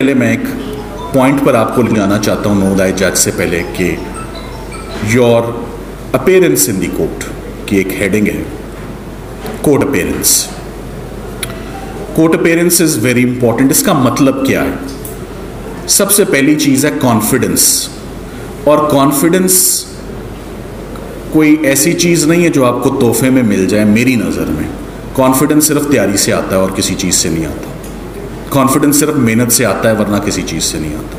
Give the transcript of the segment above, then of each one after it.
पहले मैं एक पॉइंट पर आपको ले जाना चाहता हूँ नो दाई जज से पहले कि your appearance in the court की एक हेडिंग है court appearance. Court appearance is very important. इसका मतलब क्या है? सबसे पहली चीज़ है कॉन्फिडेंस। और कॉन्फिडेंस कोई ऐसी चीज़ नहीं है जो आपको तोहफे में मिल जाए। मेरी नज़र में कॉन्फिडेंस सिर्फ तैयारी से आता है और किसी चीज़ से नहीं आता। कॉन्फिडेंस सिर्फ मेहनत से आता है वरना किसी चीज़ से नहीं आता।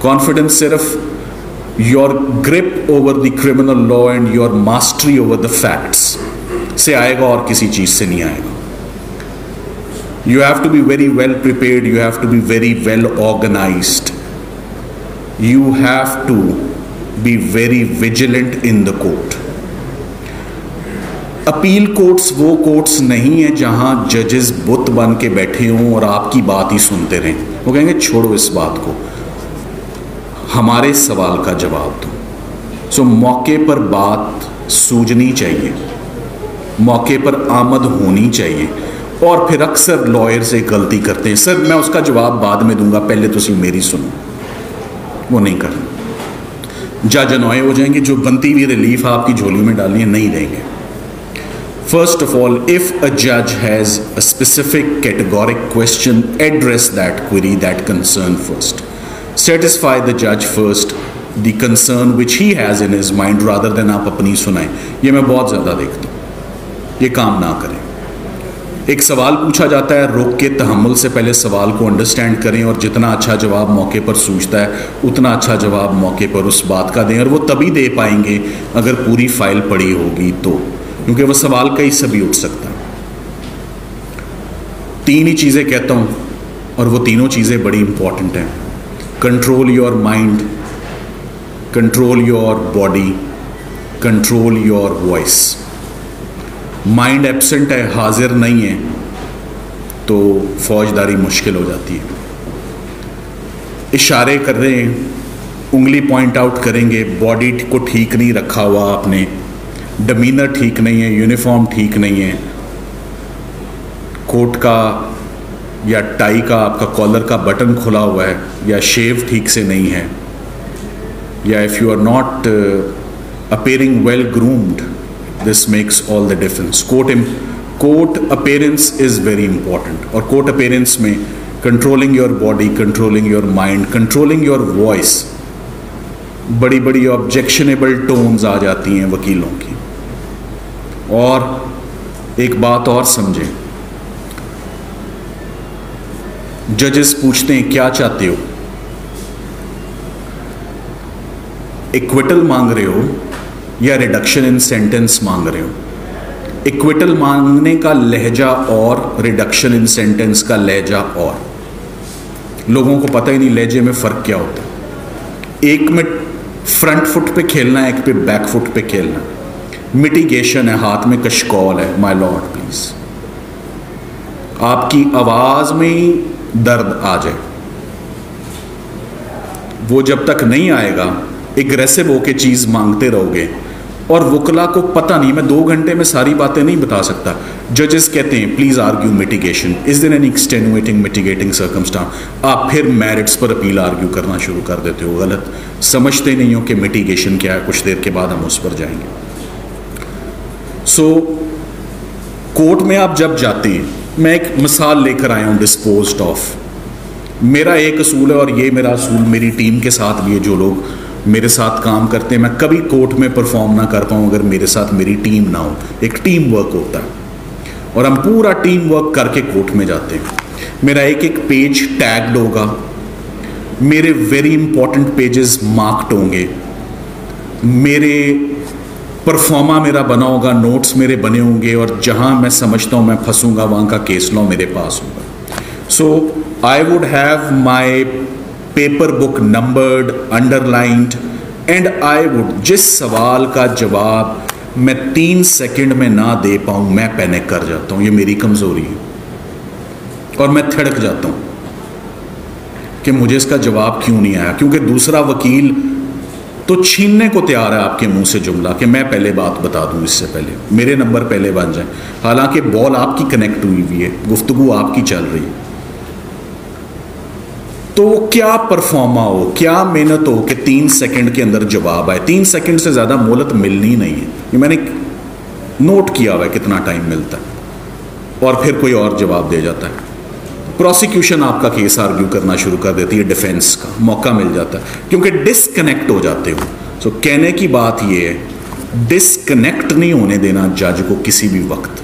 कॉन्फिडेंस सिर्फ your grip over the criminal law and your mastery over the facts से आएगा और किसी चीज़ से नहीं आएगा। You have to be very well prepared, you have to be very well organised, you have to be very vigilant in the court. Appeal courts वो courts नहीं है जहां जजेस बुत बन के बैठे हों और आपकी बात ही सुनते रहें। वो कहेंगे छोड़ो इस बात को, हमारे सवाल का जवाब दो। सो मौके पर बात सूझनी चाहिए, मौके पर आमद होनी चाहिए। और फिर अक्सर लॉयर्स एक गलती करते हैं, सर मैं उसका जवाब बाद में दूंगा, पहले तुसी मेरी सुनो। वो नहीं करना। जज अनॉय हो जाएंगे, जो बनती हुई रिलीफ आपकी झोली में डालनी है नहीं देंगे। First of all, if a judge has a specific categoric question, address that query, that concern first. Satisfy the judge first the concern which he has in his mind rather than आप अपनी सुनाएं। ये मैं बहुत ज़्यादा देखता हूँ, ये काम ना करें। एक सवाल पूछा जाता है, रोक के तहम्मुल से पहले सवाल को अंडरस्टैंड करें और जितना अच्छा जवाब मौके पर सूझता है उतना अच्छा जवाब मौके पर उस बात का दें। और वो तभी दे पाएंगे अगर पूरी फाइल पड़ी होगी तो, क्योंकि वह सवाल कहीं से भी उठ सकता है। तीन ही चीज़ें कहता हूँ और वो तीनों चीज़ें बड़ी इंपॉर्टेंट हैं। Control your mind, control your body, control your voice. Mind absent है, हाजिर नहीं है, तो फौजदारी मुश्किल हो जाती है। इशारे कर रहे हैं, उंगली पॉइंट आउट करेंगे, बॉडी को ठीक नहीं रखा हुआ आपने, डमीनर ठीक नहीं है, यूनिफॉर्म ठीक नहीं है, कोट का या टाई का आपका कॉलर का बटन खुला हुआ है, या शेव ठीक से नहीं है, या if you are not appearing well groomed, this makes all the difference. Court appearance is very important. और कोर्ट अपीयरेंस में controlling your body, controlling your mind, controlling your voice, बड़ी बड़ी ऑब्जेक्शनेबल टोन्स आ जाती हैं वकीलों की। और एक बात और समझें, जजेस पूछते हैं क्या चाहते हो, इक्विटल मांग रहे हो या रिडक्शन इन सेंटेंस मांग रहे हो। इक्विटल मांगने का लहजा और रिडक्शन इन सेंटेंस का लहजा और, लोगों को पता ही नहीं लहजे में फ़र्क क्या होता है। एक में फ्रंट फुट पे खेलना है, एक पे बैक फुट पे खेलना है। मिटिगेशन है, हाथ में कशकौल है, माय लॉर्ड प्लीज। आपकी आवाज में ही दर्द आ जाए, वो जब तक नहीं आएगा एग्रेसिव होके चीज मांगते रहोगे। और वकला को पता नहीं, मैं 2 घंटे में सारी बातें नहीं बता सकता। जजेस कहते हैं please argue mitigation, is there any extenuating mitigating circumstance. आप फिर मेरिट्स पर अपील आर्ग्यू करना शुरू कर देते हो। गलत, समझते नहीं हो कि मिटिगेशन क्या है। कुछ देर के बाद हम उस पर जाएंगे। सो कोर्ट में आप जब जाते हैं, मैं एक मिसाल लेकर आया हूँ डिस्पोज्ड ऑफ। मेरा एक असूल है और ये मेरा असूल मेरी टीम के साथ भी है। जो लोग मेरे साथ काम करते हैं, मैं कभी कोर्ट में परफॉर्म ना कर पाऊँ अगर मेरे साथ मेरी टीम ना हो। एक टीम वर्क होता है और हम पूरा टीम वर्क करके कोर्ट में जाते हैं। मेरा एक एक पेज टैग्ड होगा, मेरे वेरी इंपॉर्टेंट पेजेस मार्क्ड होंगे, मेरे परफॉर्मा मेरा बना होगा, नोट्स मेरे बने होंगे, और जहां मैं समझता हूं मैं फंसूंगा वहां का केस लॉ मेरे पास होगा। So I would have my paper book numbered, underlined, and I would, जिस सवाल का जवाब मैं 3 सेकंड में ना दे पाऊं मैं पैनिक कर जाता हूं। ये मेरी कमजोरी है और मैं थिड़क जाता हूं कि मुझे इसका जवाब क्यों नहीं आया, क्योंकि दूसरा वकील तो छीनने को तैयार है आपके मुंह से जुमला कि मैं पहले बात बता दूं, इससे पहले मेरे नंबर पहले बन जाए। हालांकि बॉल आपकी कनेक्ट हुई है, गुफ्तगू आपकी चल रही है। तो वो क्या परफॉर्मा हो, क्या मेहनत हो कि 3 सेकंड के अंदर जवाब आए। 3 सेकंड से ज़्यादा मोहलत मिलनी नहीं है, ये मैंने नोट किया हुआ है कितना टाइम मिलता है, और फिर कोई और जवाब दे जाता है। प्रोसिक्यूशन आपका केस आर्ग्यू करना शुरू कर देती है, डिफेंस का मौका मिल जाता है, क्योंकि डिस्कनेक्ट हो जाते हो। सो कहने की बात ये है, डिस्कनेक्ट नहीं होने देना जज को किसी भी वक्त।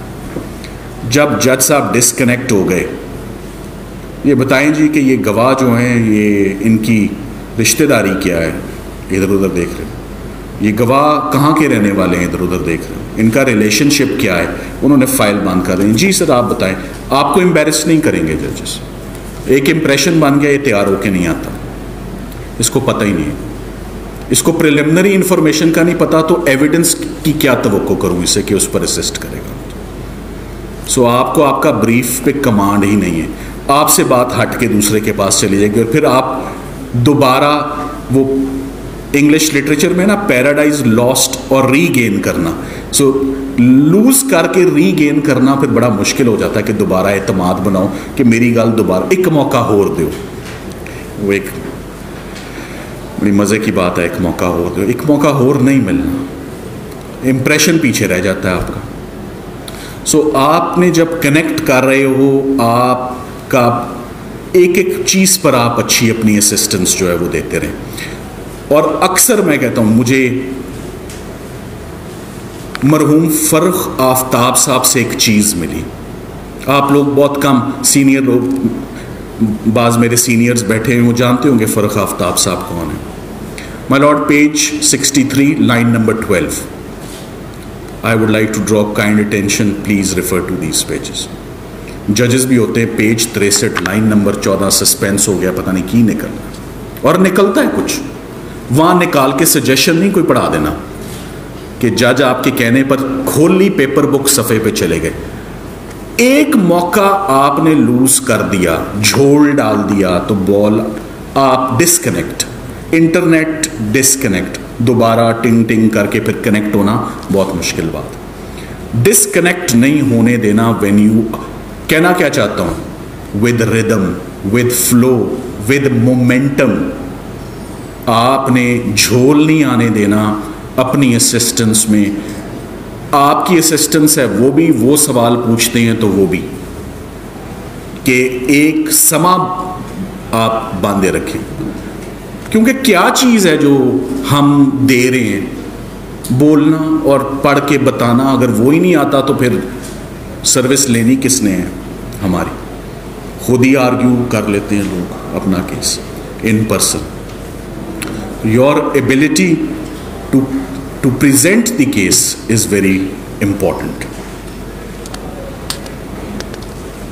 जब जज साहब डिस्कनेक्ट हो गए, ये बताएं जी कि ये गवाह जो हैं, ये इनकी रिश्तेदारी क्या है, इधर उधर देख रहे हैं, ये गवाह कहाँ के रहने वाले हैं, इधर उधर देख रहे हैं, इनका रिलेशनशिप क्या है, उन्होंने फाइल बंद कर दी। जी सर आप बताएं, आपको एम्बेरस नहीं करेंगे जजेस। एक इम्प्रेशन बन गया, ये तैयार होके नहीं आता, इसको पता ही नहीं है, इसको प्रिलिमिनरी इंफॉर्मेशन का नहीं पता, तो एविडेंस की क्या तवक्को करूँ इससे कि उस पर असिस्ट करेगा। सो आपको आपका ब्रीफ पे कमांड ही नहीं है, आपसे बात हट के दूसरे के पास चली जाएगी, और फिर आप दोबारा वो इंग्लिश लिटरेचर में ना पैराडाइज लॉस्ट और रीगेन करना, सो लूज करके रीगेन करना फिर बड़ा मुश्किल हो जाता है कि दोबारा एतमाद बनाओ कि मेरी गल दोबारा, एक मौका होर दो। वो एक बड़ी मज़े की बात है, एक मौका होर दो, एक मौका होर नहीं मिलना, इम्प्रेशन पीछे रह जाता है आपका। सो आपने जब कनेक्ट कर रहे हो, आपका एक एक चीज़ पर आप अच्छी अपनी असिस्टेंस जो है वो देते रहें। और अक्सर मैं कहता हूँ, मुझे मरहूम फ़र्रुख आफ्ताब साहब से एक चीज़ मिली। आप लोग बहुत कम सीनियर लोग, बाज़ मेरे सीनियर्स बैठे हैं, वो जानते होंगे फ़र्रुख आफ्ताब साहब कौन है। My Lord, page 63 line number 12, I would like to draw kind attention, please refer to these pages. जजेस भी होते हैं, पेज 63 लाइन नंबर 14, सस्पेंस हो गया, पता नहीं की निकलना, और निकलता है कुछ, वहाँ निकाल के सजेशन नहीं कोई पढ़ा देना कि जज आपके कहने पर खोल ली पेपर बुक, सफ़े पे चले गए। एक मौका आपने लूज कर दिया, झोल डाल दिया, तो बॉल आप डिस्कनेक्ट, इंटरनेट डिस्कनेक्ट, दोबारा टिंग टिंग करके फिर कनेक्ट होना बहुत मुश्किल बात। डिस्कनेक्ट नहीं होने देना। व्हेन यू, कहना क्या चाहता हूं, with rhythm, with flow, with momentum, आपने झोल नहीं आने देना अपनी असिस्टेंस में। आपकी असिस्टेंस है, वो भी वो सवाल पूछते हैं तो वो भी, कि एक समा आप बांधे रखें, क्योंकि क्या चीज़ है जो हम दे रहे हैं, बोलना और पढ़ के बताना, अगर वो ही नहीं आता तो फिर सर्विस लेनी किसने है हमारी। खुद ही आर्ग्यू कर लेते हैं लोग अपना case in person. Your ability to present the case is very important.